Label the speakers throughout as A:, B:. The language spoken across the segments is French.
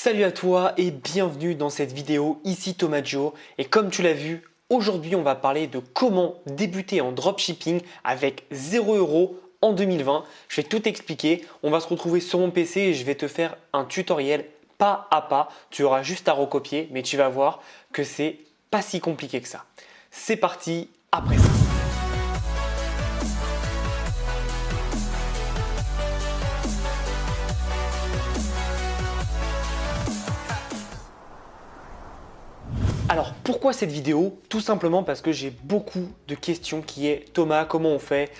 A: Salut à toi et bienvenue dans cette vidéo, ici Thomas Joe. Et comme tu l'as vu, aujourd'hui on va parler de comment débuter en dropshipping avec 0 € en 2020. Je vais tout expliquer, on va se retrouver sur mon PC et je vais te faire un tutoriel pas à pas. Tu auras juste à recopier mais tu vas voir que c'est pas si compliqué que ça. C'est parti, après ça. Alors pourquoi cette vidéo? Tout simplement parce que j'ai beaucoup de questions qui est Thomas, comment on fait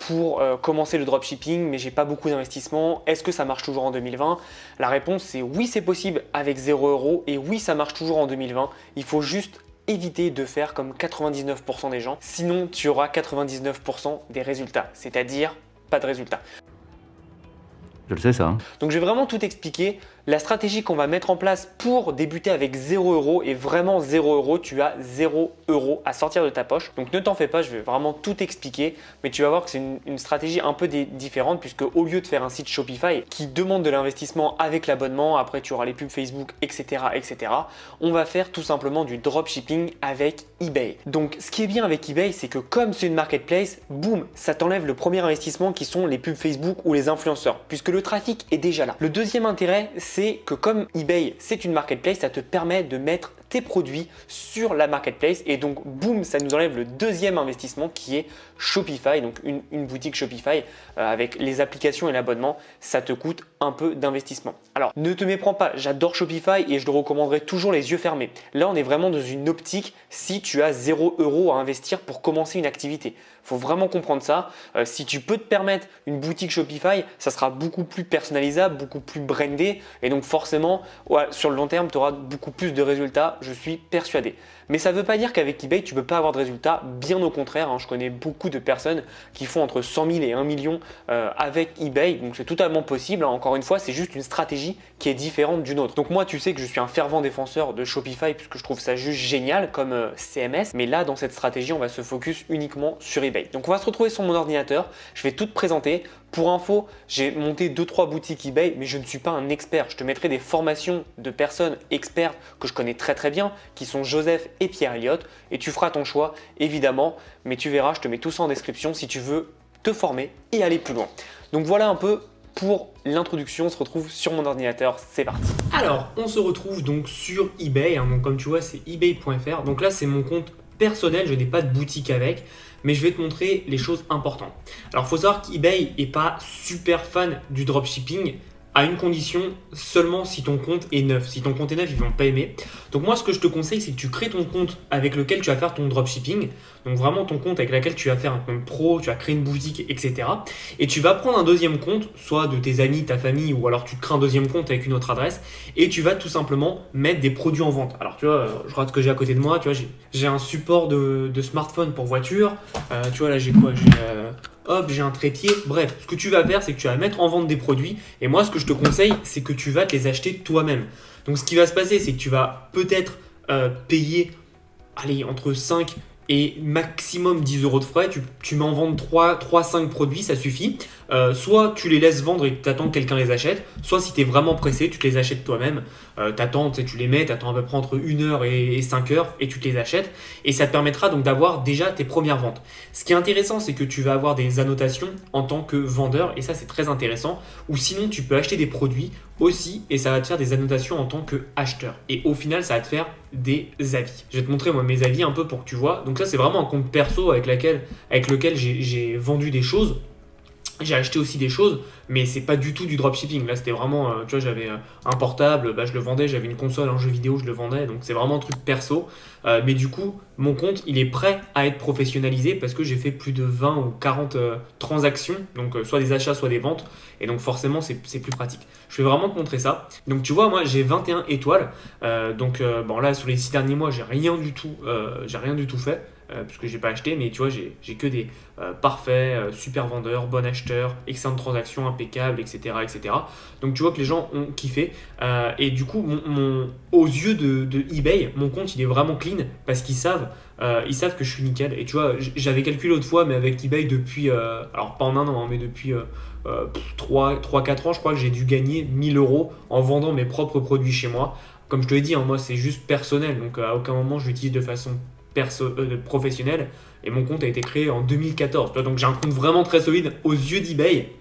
A: pour commencer le dropshipping mais j'ai pas beaucoup d'investissement, est-ce que ça marche toujours en 2020? La réponse c'est oui, c'est possible avec 0 € et oui, ça marche toujours en 2020. Il faut juste éviter de faire comme 99% des gens, sinon tu auras 99% des résultats, c'est-à-dire pas de résultats.
B: Je le sais ça.
A: Donc je vais vraiment tout expliquer. La stratégie qu'on va mettre en place pour débuter avec 0 € est vraiment 0 €. Tu as 0 € à sortir de ta poche. Donc ne t'en fais pas, je vais vraiment tout expliquer. Mais tu vas voir que c'est une stratégie un peu différente puisque au lieu de faire un site Shopify qui demande de l'investissement avec l'abonnement, après tu auras les pubs Facebook, etc., etc., on va faire tout simplement du dropshipping avec eBay. Donc ce qui est bien avec eBay, c'est que comme c'est une marketplace, boum, ça t'enlève le premier investissement qui sont les pubs Facebook ou les influenceurs puisque le trafic est déjà là. Le deuxième intérêt, c'est que comme eBay, c'est une marketplace, ça te permet de mettre tes produits sur la marketplace et donc boum, ça nous enlève le deuxième investissement qui est Shopify, donc une boutique Shopify avec les applications et l'abonnement, ça te coûte un peu d'investissement. Alors ne te méprends pas, j'adore Shopify et je le recommanderais toujours les yeux fermés. Là on est vraiment dans une optique si tu as 0 € à investir pour commencer une activité. Il faut vraiment comprendre ça. Si tu peux te permettre une boutique Shopify, ça sera beaucoup plus personnalisable, beaucoup plus brandé et donc forcément sur le long terme tu auras beaucoup plus de résultats, je suis persuadé. Mais ça ne veut pas dire qu'avec eBay tu ne peux pas avoir de résultats, bien au contraire. Je connais beaucoup de personnes qui font entre 100 000 et 1 million avec eBay, donc c'est totalement possible. Encore une fois, c'est juste une stratégie qui est différente d'une autre. Donc moi tu sais que je suis un fervent défenseur de Shopify puisque je trouve ça juste génial comme CMS, mais là dans cette stratégie on va se focus uniquement sur eBay. Donc on va se retrouver sur mon ordinateur, je vais tout te présenter. Pour info, j'ai monté 2-3 boutiques eBay, mais je ne suis pas un expert. Je te mettrai des formations de personnes expertes que je connais très bien, qui sont Joseph et Pierre Elliott, et tu feras ton choix évidemment, mais tu verras, je te mets tout ça en description si tu veux te former et aller plus loin. Donc voilà un peu pour l'introduction, on se retrouve sur mon ordinateur, c'est parti. Alors, on se retrouve donc sur eBay, donc comme tu vois c'est ebay.fr, donc là c'est mon compte personnel, je n'ai pas de boutique avec, mais je vais te montrer les choses importantes. Alors il faut savoir qu'eBay n'est pas super fan du dropshipping à une condition, seulement si ton compte est neuf. Si ton compte est neuf, ils ne vont pas aimer. Donc moi ce que je te conseille, c'est que tu crées ton compte avec lequel tu vas faire ton dropshipping. Donc vraiment ton compte avec lequel tu vas faire un compte pro, tu vas créer une boutique, etc. Et tu vas prendre un deuxième compte, soit de tes amis, ta famille, ou alors tu te crées un deuxième compte avec une autre adresse et tu vas tout simplement mettre des produits en vente. Alors tu vois, je regarde ce que j'ai à côté de moi, tu vois, j'ai un support de smartphone pour voiture. Tu vois là j'ai quoi? J'ai un trépied. Bref, ce que tu vas faire, c'est que tu vas mettre en vente des produits. Et moi, ce que je te conseille, c'est que tu vas te les acheter toi-même. Donc, ce qui va se passer, c'est que tu vas peut-être payer entre 5 et maximum 10 € de frais. Tu m'en vends 3-5 produits, ça suffit. Soit tu les laisses vendre et tu attends que quelqu'un les achète. Soit si tu es vraiment pressé, tu te les achètes toi-même. Tu les mets, tu attends à peu près entre 1 heure et 5 heures et tu te les achètes. Et ça te permettra donc d'avoir déjà tes premières ventes. Ce qui est intéressant, c'est que tu vas avoir des annotations en tant que vendeur. Et ça, c'est très intéressant. Ou sinon, tu peux acheter des produits aussi et ça va te faire des annotations en tant qu'acheteur. Et au final, ça va te faire des avis. Je vais te montrer moi mes avis un peu pour que tu vois. Donc ça, c'est vraiment un compte perso avec lequel j'ai vendu des choses. J'ai acheté aussi des choses, mais c'est pas du tout du dropshipping. Là, c'était vraiment, tu vois, j'avais un portable, je le vendais, j'avais une console, un jeu vidéo, je le vendais. Donc, c'est vraiment un truc perso. Mais du coup, mon compte, il est prêt à être professionnalisé parce que j'ai fait plus de 20 ou 40 transactions. Donc, soit des achats, soit des ventes. Et donc, forcément, c'est plus pratique. Je vais vraiment te montrer ça. Donc, tu vois, moi, j'ai 21 étoiles. Bon, là, sur les 6 derniers mois, j'ai rien du tout fait. Puisque j'ai pas acheté, mais tu vois, j'ai que des parfaits, super vendeurs, bon acheteur, excellente transaction, impeccable, etc., etc. Donc tu vois que les gens ont kiffé. Et du coup, aux yeux de eBay, mon compte il est vraiment clean parce qu'ils savent que je suis nickel. Et tu vois, j'avais calculé l'autre fois, mais avec eBay depuis, alors pas en un an, mais depuis 3-4 ans, je crois que j'ai dû gagner 1000 euros en vendant mes propres produits chez moi. Comme je te l'ai dit, hein, moi c'est juste personnel, donc à aucun moment je l'utilise de façon professionnelle. Et mon compte a été créé en 2014. Donc j'ai un compte vraiment très solide aux yeux d'eBay.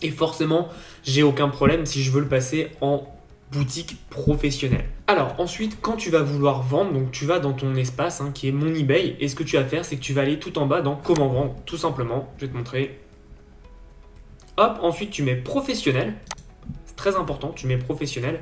A: Et forcément, j'ai aucun problème si je veux le passer en boutique professionnelle. Alors ensuite, quand tu vas vouloir vendre, donc tu vas dans ton espace qui est mon eBay. Et ce que tu vas faire, c'est que tu vas aller tout en bas dans comment vendre, tout simplement. Je vais te montrer. Hop, ensuite tu mets professionnel. C'est très important, tu mets professionnel.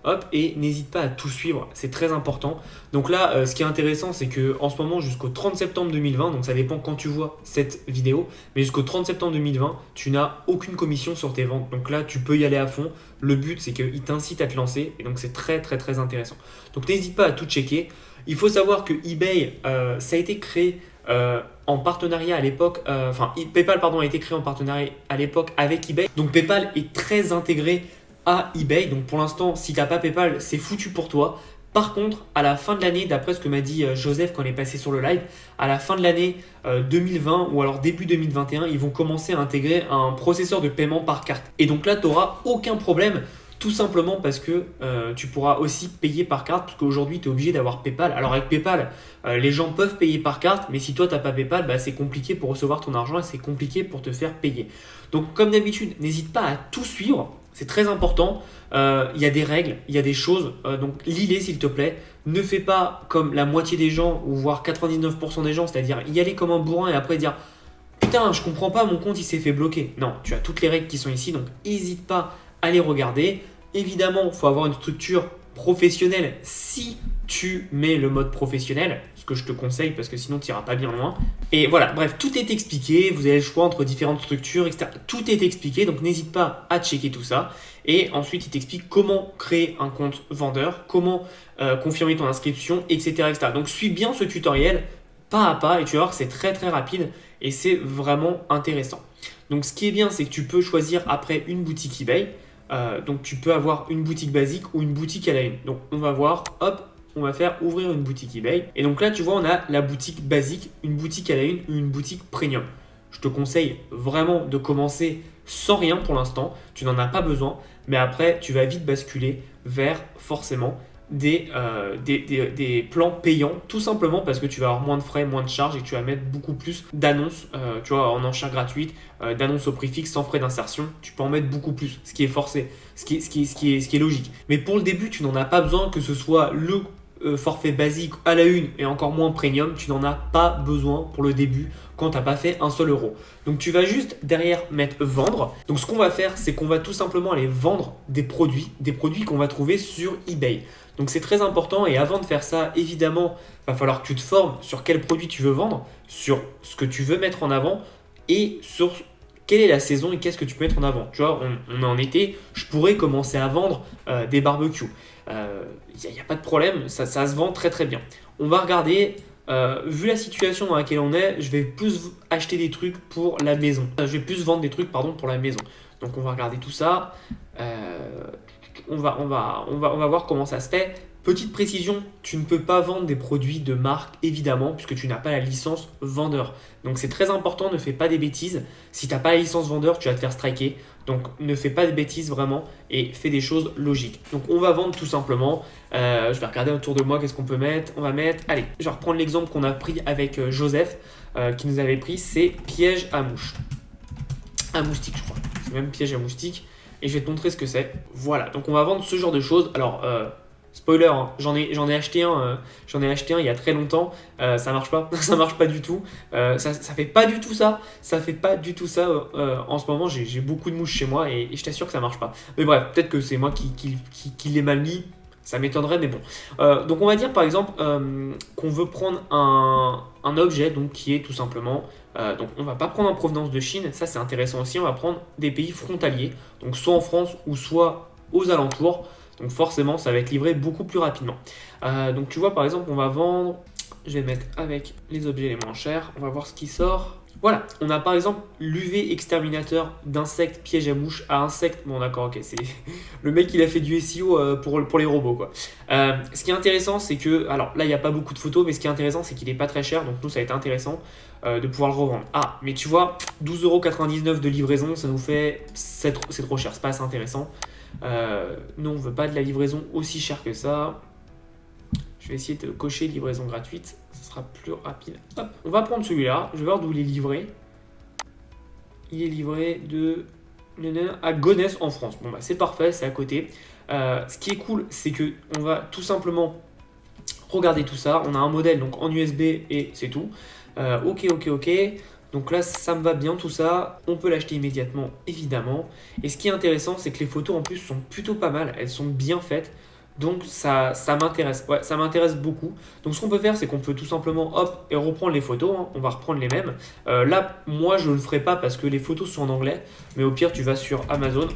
A: Hop, et n'hésite pas à tout suivre, c'est très important. Donc là, ce qui est intéressant, c'est que en ce moment, jusqu'au 30 septembre 2020, donc ça dépend quand tu vois cette vidéo, mais jusqu'au 30 septembre 2020, tu n'as aucune commission sur tes ventes. Donc là, tu peux y aller à fond. Le but, c'est qu'il t'incite à te lancer, et donc c'est très très très intéressant. Donc n'hésite pas à tout checker. Il faut savoir que eBay, ça a été créé en partenariat à l'époque, PayPal a été créé en partenariat à l'époque avec eBay. Donc PayPal est très intégré à eBay. Donc pour l'instant, si tu n'as pas PayPal, c'est foutu pour toi. Par contre, à la fin de l'année, d'après ce que m'a dit Joseph quand il est passé sur le live, à la fin de l'année 2020 ou alors début 2021, ils vont commencer à intégrer un processeur de paiement par carte. Et donc là, tu n'auras aucun problème, tout simplement parce que tu pourras aussi payer par carte, parce qu'aujourd'hui, tu es obligé d'avoir PayPal. Alors avec PayPal, les gens peuvent payer par carte, mais si toi, tu n'as pas PayPal, c'est compliqué pour recevoir ton argent et c'est compliqué pour te faire payer. Donc comme d'habitude, n'hésite pas à tout suivre. C'est très important, il y a des règles, il y a des choses, donc lis-les s'il te plaît. Ne fais pas comme la moitié des gens, ou voire 99% des gens, c'est-à-dire y aller comme un bourrin et après dire « Putain, je comprends pas, mon compte il s'est fait bloquer ». Non, tu as toutes les règles qui sont ici, donc n'hésite pas à les regarder. Évidemment, il faut avoir une structure professionnelle si tu mets le mode professionnel, ce que je te conseille parce que sinon tu n'iras pas bien loin. Et voilà, bref, tout est expliqué, vous avez le choix entre différentes structures, etc. Tout est expliqué, donc n'hésite pas à checker tout ça. Et ensuite, il t'explique comment créer un compte vendeur, comment confirmer ton inscription, etc., etc. Donc suis bien ce tutoriel pas à pas et tu vas voir que c'est très très rapide et c'est vraiment intéressant. Donc ce qui est bien, c'est que tu peux choisir après une boutique eBay. Donc tu peux avoir une boutique basique ou une boutique à la une. Donc on va voir, hop, on va faire ouvrir une boutique eBay. Et donc là, tu vois, on a la boutique basique, une boutique à la une ou une boutique premium. Je te conseille vraiment de commencer sans rien pour l'instant. Tu n'en as pas besoin. Mais après, tu vas vite basculer vers forcément des plans payants, tout simplement parce que tu vas avoir moins de frais, moins de charges et que tu vas mettre beaucoup plus d'annonces, tu vois, en enchère gratuite, d'annonces au prix fixe sans frais d'insertion. Tu peux en mettre beaucoup plus, ce qui est forcé, ce qui est logique. Mais pour le début, tu n'en as pas besoin, que ce soit le forfait basique à la une et encore moins premium, tu n'en as pas besoin pour le début quand tu n'as pas fait un seul euro. Donc tu vas juste derrière mettre vendre. Donc ce qu'on va faire, c'est qu'on va tout simplement aller vendre des produits qu'on va trouver sur eBay. Donc c'est très important et avant de faire ça, évidemment, il va falloir que tu te formes sur quel produit tu veux vendre, sur ce que tu veux mettre en avant et sur quelle est la saison et qu'est-ce que tu peux mettre en avant. Tu vois, on est en été, je pourrais commencer à vendre des barbecues. Il n'y a pas de problème, ça se vend très très bien. On va regarder, vu la situation dans laquelle on est, je vais plus acheter des trucs pour la maison. Je vais plus vendre des trucs pour la maison. Donc on va regarder tout ça. On va voir comment ça se fait. Petite précision, tu ne peux pas vendre des produits de marque évidemment puisque tu n'as pas la licence vendeur. Donc c'est très important, ne fais pas des bêtises. Si tu n'as pas la licence vendeur, tu vas te faire striker. Donc ne fais pas de bêtises vraiment et fais des choses logiques. Donc on va vendre tout simplement. Je vais regarder autour de moi qu'est-ce qu'on peut mettre. On va mettre, allez, je vais reprendre l'exemple qu'on a pris avec Joseph qui nous avait pris, c'est piège à mouche. À moustique je crois. C'est même piège à moustique. Et je vais te montrer ce que c'est. Voilà, donc on va vendre ce genre de choses. Alors, spoiler, hein, j'en ai acheté un il y a très longtemps. Ça marche pas, ça marche pas du tout. Ça fait pas du tout ça. Ça fait pas du tout ça. En ce moment, j'ai beaucoup de mouches chez moi et je t'assure que ça marche pas. Mais bref, peut-être que c'est moi qui l'ai mal mis. Ça m'étonnerait, mais bon. Donc on va dire par exemple qu'on veut prendre un objet donc, qui est tout simplement... donc on va pas prendre en provenance de Chine, ça c'est intéressant aussi, on va prendre des pays frontaliers, donc soit en France ou soit aux alentours, donc forcément ça va être livré beaucoup plus rapidement. Donc tu vois par exemple on va vendre, je vais mettre avec les objets les moins chers, on va voir ce qui sort. Voilà, on a par exemple l'UV exterminateur d'insectes piège à mouches à insectes. Bon d'accord, ok, c'est le mec il a fait du SEO pour les robots quoi. Ce qui est intéressant c'est que, alors là il n'y a pas beaucoup de photos, mais ce qui est intéressant c'est qu'il n'est pas très cher, donc nous ça a été intéressant de pouvoir le revendre. Ah, mais tu vois, 12,99 € de livraison, ça nous fait, c'est trop cher, c'est pas assez intéressant. Nous on veut pas de la livraison aussi chère que ça. Je vais essayer de cocher livraison gratuite, ce sera plus rapide. Hop, on va prendre celui-là, je vais voir d'où il est livré. Il est livré de à Gonesse en France. Bon bah c'est parfait, c'est à côté. Ce qui est cool, c'est que on va tout simplement regarder tout ça. On a un modèle donc en USB et c'est tout. Ok. Donc là, ça me va bien tout ça. On peut l'acheter immédiatement, évidemment. Et ce qui est intéressant, c'est que les photos en plus sont plutôt pas mal. Elles sont bien faites. Donc ça m'intéresse, ouais, ça m'intéresse beaucoup. Donc ce qu'on peut faire, c'est qu'on peut tout simplement hop et reprendre les photos, hein. On va reprendre les mêmes. Là, moi je le ferai pas parce que les photos sont en anglais, mais au pire tu vas sur Amazon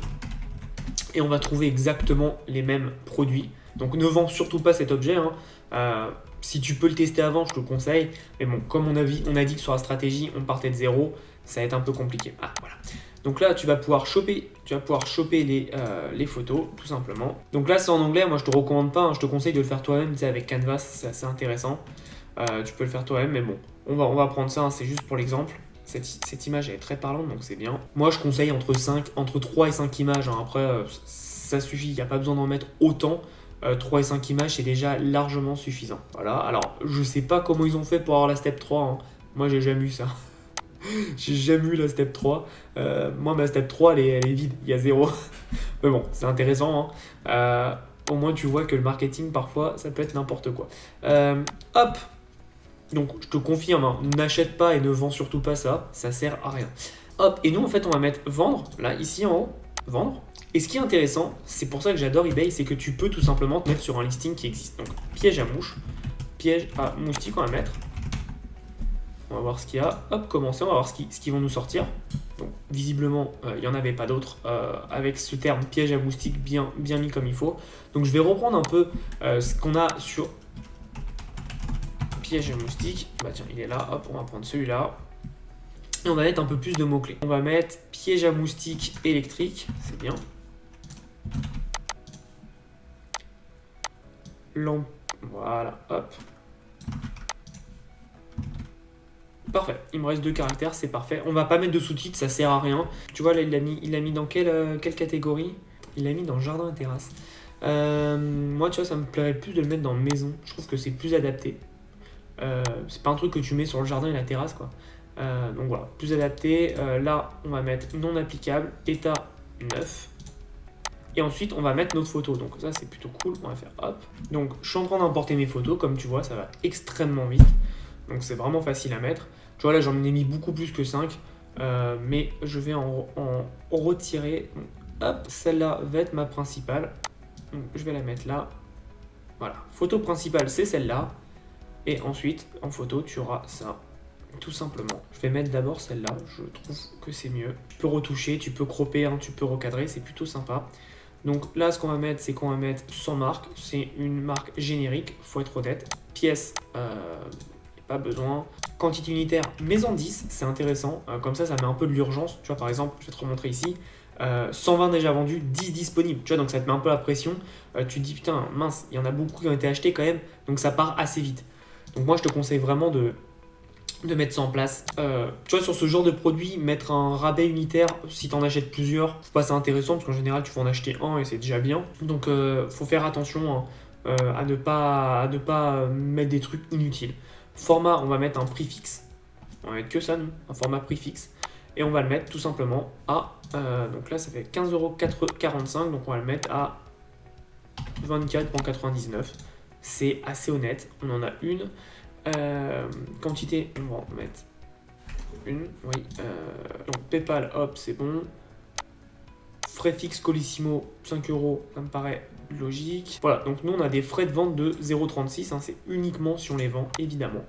A: et on va trouver exactement les mêmes produits. Donc ne vends surtout pas cet objet, hein. Si tu peux le tester avant, je te le conseille. Mais bon, comme on a dit que sur la stratégie, on partait de zéro, ça va être un peu compliqué. Ah voilà. Donc là, tu vas pouvoir choper les photos, tout simplement. Donc là, c'est en anglais. Moi, je te recommande pas, hein, je te conseille de le faire toi-même. Tu sais, avec Canva, c'est assez intéressant. Tu peux le faire toi-même, mais bon, on va prendre ça. Hein, c'est juste pour l'exemple. Cette image elle est très parlante, donc c'est bien. Moi, je conseille entre 3 et 5 images. Hein. Après, ça suffit. Il n'y a pas besoin d'en mettre autant. 3 et 5 images, c'est déjà largement suffisant. Voilà. Alors, je sais pas comment ils ont fait pour avoir la step 3. Hein. Moi, j'ai jamais eu ça. J'ai jamais eu la step 3. Moi, ma step 3, elle est vide. Il y a 0. Mais bon, c'est intéressant. Hein. Au moins, tu vois que le marketing, parfois, ça peut être n'importe quoi. Hop. Donc, je te confirme, hein, n'achète pas et ne vends surtout pas ça. Ça sert à rien. Hop. Et nous, en fait, on va mettre vendre. Là, ici en haut. Vendre. Et ce qui est intéressant, c'est pour ça que j'adore eBay, c'est que tu peux tout simplement te mettre sur un listing qui existe. Donc, piège à mouche. Piège à moustique, on va mettre. On va voir ce qu'il y a. Hop, commencer, on va voir ce qu'ils vont nous sortir. Donc, visiblement, il n'y en avait pas d'autres avec ce terme piège à moustique bien mis comme il faut. Donc, je vais reprendre un peu ce qu'on a sur piège à moustique. Bah tiens, il est là. Hop, on va prendre celui-là. Et on va mettre un peu plus de mots-clés. On va mettre piège à moustique électrique. C'est bien. Lampe. Voilà, hop. Parfait, il me reste 2 caractères, c'est parfait. On va pas mettre de sous-titres, ça sert à rien. Tu vois, là, il l'a mis dans quelle catégorie? Il l'a mis dans jardin et terrasse. Moi, tu vois, ça me plairait plus de le mettre dans maison. Je trouve que c'est plus adapté. C'est pas un truc que tu mets sur le jardin et la terrasse, quoi. Donc voilà, plus adapté. Là, on va mettre non applicable, état 9. Et ensuite, on va mettre notre photo. Donc ça, c'est plutôt cool. On va faire hop. Donc, je suis en train d'importer mes photos. Comme tu vois, ça va extrêmement vite. Donc, c'est vraiment facile à mettre. Tu vois, là, j'en ai mis beaucoup plus que 5. Mais je vais en retirer. Donc, hop, celle-là va être ma principale. Donc, je vais la mettre là. Voilà. Photo principale, c'est celle-là. Et ensuite, en photo, tu auras ça. Tout simplement. Je vais mettre d'abord celle-là. Je trouve que c'est mieux. Tu peux retoucher, tu peux cropper, hein, tu peux recadrer. C'est plutôt sympa. Donc là, ce qu'on va mettre, c'est qu'on va mettre sans marque. C'est une marque générique, faut être honnête. Pièce, pas besoin. Quantité unitaire, mais en 10, c'est intéressant. Comme ça met un peu de l'urgence. Tu vois, par exemple, je vais te remontrer ici. 120 déjà vendus, 10 disponibles. Tu vois, donc ça te met un peu la pression. Tu te dis, putain, mince, il y en a beaucoup qui ont été achetés quand même. Donc ça part assez vite. Donc moi, je te conseille vraiment de mettre ça en place. Tu vois, sur ce genre de produit, mettre un rabais unitaire, si tu en achètes plusieurs, je trouve pas ça intéressant parce qu'en général, tu vas en acheter un et c'est déjà bien. Donc, faut faire attention à ne pas mettre des trucs inutiles. Format, on va mettre un prix fixe. On va mettre que ça, nous, un format prix fixe. Et on va le mettre tout simplement à... donc là, ça fait 15,45 €. Donc, on va le mettre à 24,99 €. C'est assez honnête. On en a une. Quantité, on va en mettre une, oui. Donc PayPal, hop, c'est bon. Frais fixes Colissimo, 5 €, ça me paraît logique. Voilà, donc nous on a des frais de vente de 0,36, hein, c'est uniquement si on les vend, évidemment.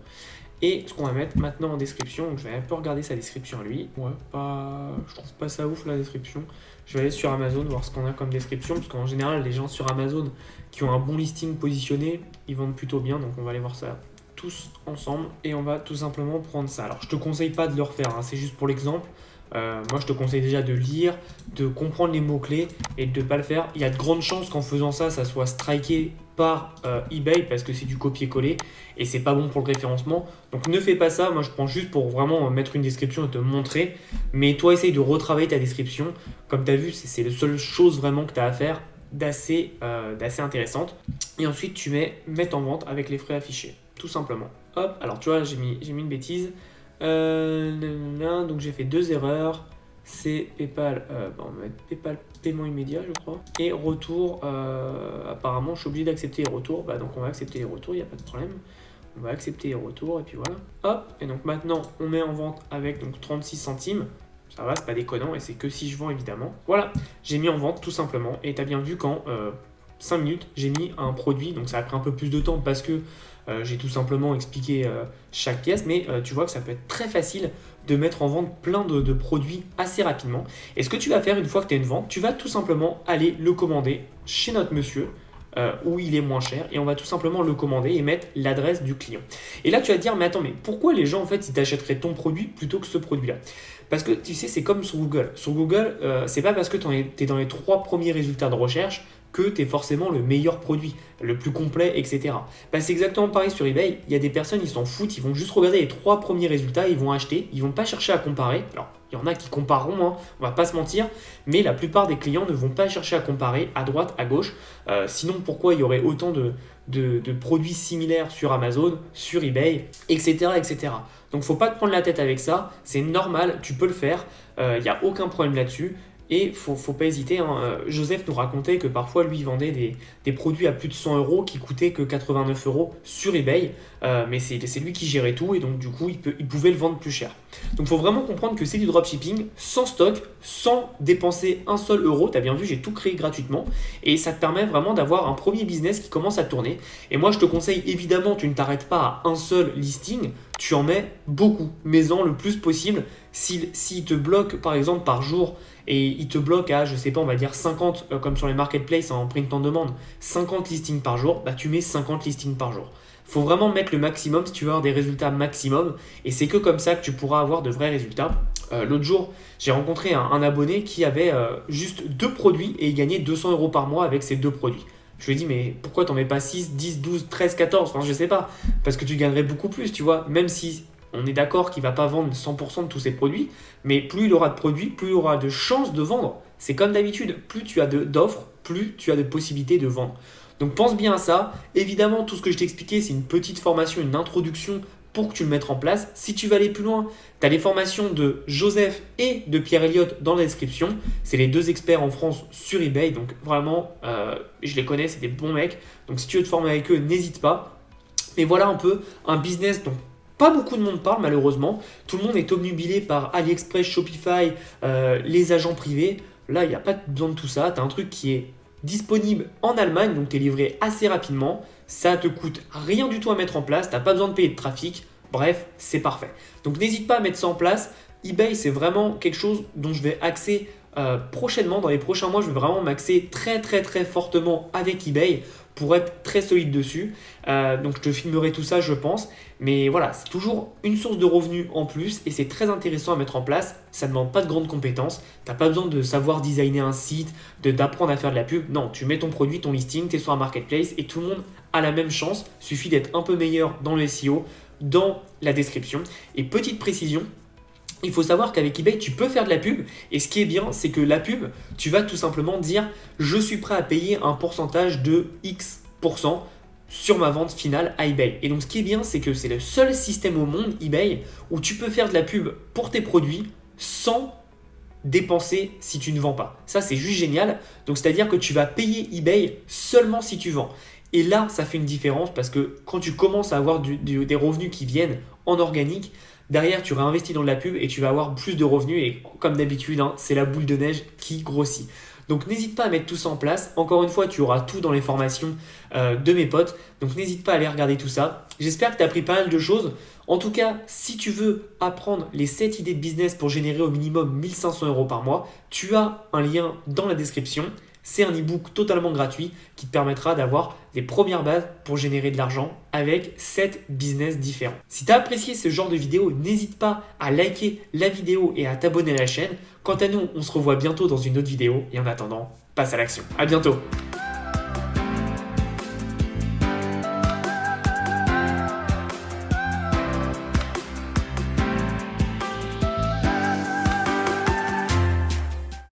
A: Et ce qu'on va mettre maintenant en description, donc je vais un peu regarder sa description à lui. Ouais, je trouve pas ça ouf la description. Je vais aller sur Amazon voir ce qu'on a comme description, parce qu'en général, les gens sur Amazon qui ont un bon listing positionné, ils vendent plutôt bien, donc on va aller voir ça. tous ensemble et on va tout simplement prendre ça. Alors je te conseille pas de le refaire, hein, c'est juste pour l'exemple. Moi je te conseille déjà de lire, de comprendre les mots-clés et de ne pas le faire. Il y a de grandes chances qu'en faisant ça, ça soit striké par eBay parce que c'est du copier-coller et c'est pas bon pour le référencement. Donc ne fais pas ça, moi je prends juste pour vraiment mettre une description et te montrer. Mais toi essaye de retravailler ta description. Comme tu as vu, c'est la seule chose vraiment que tu as à faire d'assez intéressante. Et ensuite tu mets mettre en vente avec les frais affichés, tout simplement. Hop, alors tu vois, j'ai mis une bêtise. Donc j'ai fait 2 erreurs. C'est PayPal, on va mettre PayPal paiement immédiat je crois. Et retour, apparemment je suis obligé d'accepter les retours. Donc on va accepter les retours, il n'y a pas de problème. On va accepter les retours et puis voilà. Hop, et donc maintenant on met en vente avec donc 36 centimes. Ça va, c'est pas déconnant et c'est que si je vends évidemment. Voilà, j'ai mis en vente tout simplement. Et tu as bien vu qu'en 5 minutes j'ai mis un produit. Donc ça a pris un peu plus de temps parce que j'ai tout simplement expliqué chaque pièce, mais tu vois que ça peut être très facile de mettre en vente plein de produits assez rapidement. Et ce que tu vas faire une fois que tu as une vente, tu vas tout simplement aller le commander chez notre monsieur où il est moins cher et on va tout simplement le commander et mettre l'adresse du client. Et là tu vas te dire mais attends, mais pourquoi les gens en fait ils t'achèteraient ton produit plutôt que ce produit là? Parce que tu sais, c'est comme sur Google. Sur Google, c'est pas parce que tu es dans les 3 premiers résultats de recherche que tu es forcément le meilleur produit, le plus complet, etc. C'est exactement pareil sur eBay. Il y a des personnes, ils s'en foutent, ils vont juste regarder les 3 premiers résultats, ils vont acheter, ils vont pas chercher à comparer. Alors, il y en a qui compareront, hein, on va pas se mentir, mais la plupart des clients ne vont pas chercher à comparer à droite, à gauche. Sinon, pourquoi il y aurait autant de produits similaires sur Amazon, sur eBay, etc. etc. Donc, faut pas te prendre la tête avec ça, c'est normal, tu peux le faire, il n'y a aucun problème là-dessus. Et faut pas hésiter, hein. Joseph nous racontait que parfois lui il vendait des produits à plus de 100 € qui coûtaient que 89 € sur eBay, mais c'est lui qui gérait tout et donc du coup il pouvait le vendre plus cher. Donc il faut vraiment comprendre que c'est du dropshipping sans stock, sans dépenser un seul euro. Tu as bien vu, j'ai tout créé gratuitement et ça te permet vraiment d'avoir un premier business qui commence à tourner. Et moi je te conseille évidemment, tu ne t'arrêtes pas à un seul listing, tu en mets beaucoup, mets-en le plus possible. S'il te bloque par exemple par jour et il te bloque à, je sais pas, on va dire 50, comme sur les marketplaces en print en demande, 50 listings par jour, tu mets 50 listings par jour. Il faut vraiment mettre le maximum si tu veux avoir des résultats maximum et c'est que comme ça que tu pourras avoir de vrais résultats. L'autre jour, j'ai rencontré un abonné qui avait juste 2 produits et il gagnait 200 € par mois avec ces 2 produits. Je lui ai dit, mais pourquoi t'en mets pas 6, 10, 12, 13, 14 ? Enfin, je sais pas, parce que tu gagnerais beaucoup plus, tu vois, même si on est d'accord qu'il ne va pas vendre 100% de tous ses produits, mais plus il aura de produits, plus il aura de chances de vendre. C'est comme d'habitude, plus tu as d'offres, plus tu as de possibilités de vendre. Donc pense bien à ça. Évidemment, tout ce que je t'ai expliqué, c'est une petite formation, une introduction pour que tu le mettes en place. Si tu veux aller plus loin, tu as les formations de Joseph et de Pierre Elliott dans la description. C'est les 2 experts en France sur eBay, donc vraiment, je les connais, c'est des bons mecs. Donc si tu veux te former avec eux, n'hésite pas. Mais voilà un peu un business dont pas beaucoup de monde parle malheureusement. Tout le monde est obnubilé par AliExpress, Shopify, les agents privés. Là, il n'y a pas besoin de tout ça. Tu as un truc qui est disponible en Allemagne, donc tu es livré assez rapidement. Ça te coûte rien du tout à mettre en place. Tu n'as pas besoin de payer de trafic. Bref, c'est parfait. Donc n'hésite pas à mettre ça en place. eBay, c'est vraiment quelque chose dont je vais axer prochainement. Dans les prochains mois, je vais vraiment m'axer très très très fortement avec eBay pour être très solide dessus. Donc je te filmerai tout ça je pense. Mais voilà, c'est toujours une source de revenus en plus et c'est très intéressant à mettre en place. Ça ne demande pas de grandes compétences. Tu n'as pas besoin de savoir designer un site, d'apprendre à faire de la pub. Non, tu mets ton produit, ton listing, tu es sur un marketplace et tout le monde a la même chance. Il suffit d'être un peu meilleur dans le SEO, dans la description. Et petite précision, il faut savoir qu'avec eBay, tu peux faire de la pub et ce qui est bien, c'est que la pub, tu vas tout simplement dire « je suis prêt à payer un pourcentage de X% sur ma vente finale à eBay ». Et donc ce qui est bien, c'est que c'est le seul système au monde, eBay, où tu peux faire de la pub pour tes produits sans dépenser si tu ne vends pas. Ça, c'est juste génial. Donc c'est-à-dire que tu vas payer eBay seulement si tu vends. Et là, ça fait une différence parce que quand tu commences à avoir des revenus qui viennent en organique, derrière, tu réinvestis dans de la pub et tu vas avoir plus de revenus. Et comme d'habitude, c'est la boule de neige qui grossit. Donc n'hésite pas à mettre tout ça en place. Encore une fois, tu auras tout dans les formations de mes potes. Donc n'hésite pas à aller regarder tout ça. J'espère que tu as appris pas mal de choses. En tout cas, si tu veux apprendre les 7 idées de business pour générer au minimum 1500 € par mois, tu as un lien dans la description. C'est un e-book totalement gratuit qui te permettra d'avoir les premières bases pour générer de l'argent avec 7 business différents. Si tu as apprécié ce genre de vidéo, n'hésite pas à liker la vidéo et à t'abonner à la chaîne. Quant à nous, on se revoit bientôt dans une autre vidéo et en attendant, passe à l'action. À bientôt.